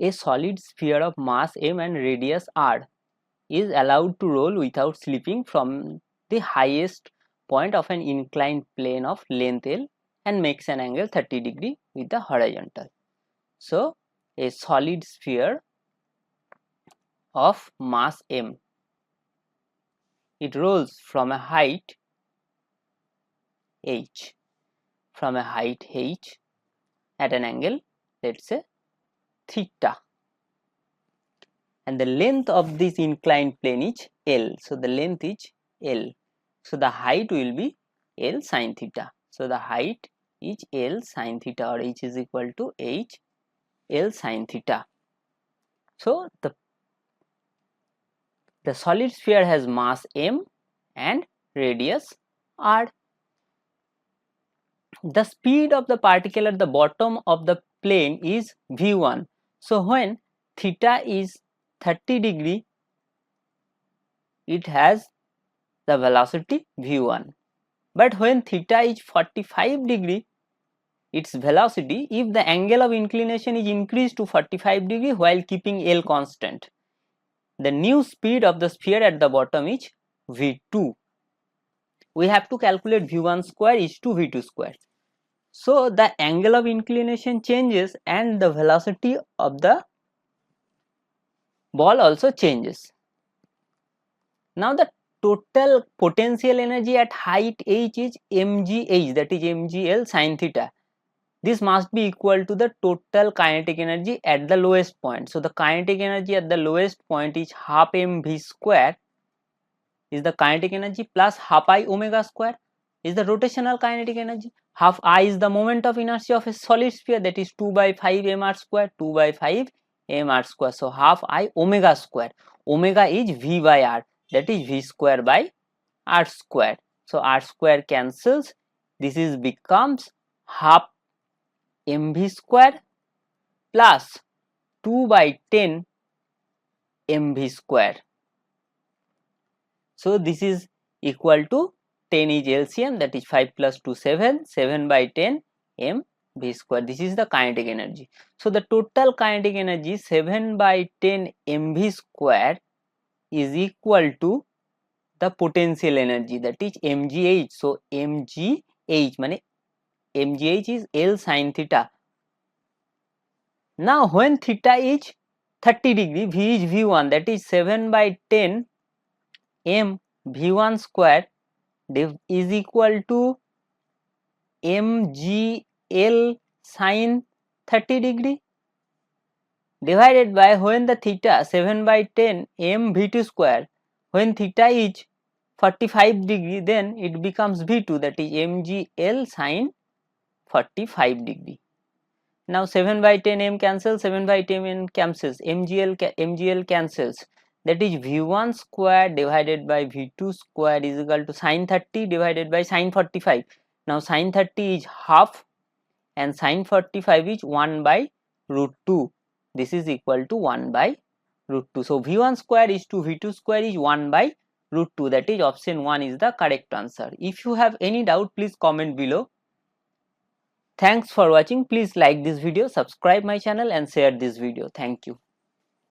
A solid sphere of mass m and radius r is allowed to roll without slipping from the highest point of an inclined plane of length L and makes an angle 30 degree with the horizontal. So, a solid sphere of mass m, it rolls from a height h, at an angle, let us say theta, and the length of this inclined plane is L. So, the length is L. So, the height will be L sin theta. So, the height is L sin theta, or h is equal to h L sin theta. So, the solid sphere has mass m and radius r. The speed of the particle at the bottom of the plane is v1. So, when theta is 30 degree, it has the velocity v1, but when theta is 45 degree, its velocity, if the angle of inclination is increased to 45 degree while keeping L constant, the new speed of the sphere at the bottom is v2. We have to calculate v1 square is to v2 square. So, the angle of inclination changes and the velocity of the ball also changes. Now, the total potential energy at height h is mgh, that is mgl sin theta. This must be equal to the total kinetic energy at the lowest point. So, the kinetic energy at the lowest point is half mv square is the kinetic energy plus half I omega square is the rotational kinetic energy. Half I is the moment of inertia of a solid sphere, that is 2 by 5 mr square, 2 by 5 mr square. So, half I omega square, omega is v by r, that is v square by r square. So, r square cancels, this is becomes half mv square plus 2 by 10 mv square. So, this is equal to 10 is LCM, that is 5 plus 2 7, 7 by 10 mv square. This is the kinetic energy. So, the total kinetic energy 7 by 10 mv square is equal to the potential energy, that is mgh. So, mgh is L sin theta. Now, when theta is 30 degree, v is v1, that is 7 by 10 m v1 square is equal to mgl sin 30 degree divided by when the theta 7 by 10 m v2 square, when theta is 45 degree, then it becomes v2, that is mgl sin 45 degree. Now, 7 by 10 m cancels, 7 by 10 m cancels, mgl cancels, that is v1 square divided by v2 square is equal to sin 30 divided by sin 45. Now, sin 30 is half and sin 45 is 1 by root 2. This is equal to 1 by root 2. So, v1 square is to v2 square is 1 by root 2, that is option 1 is the correct answer. If you have any doubt, please comment below. Thanks for watching. Please like this video, subscribe my channel and share this video. Thank you.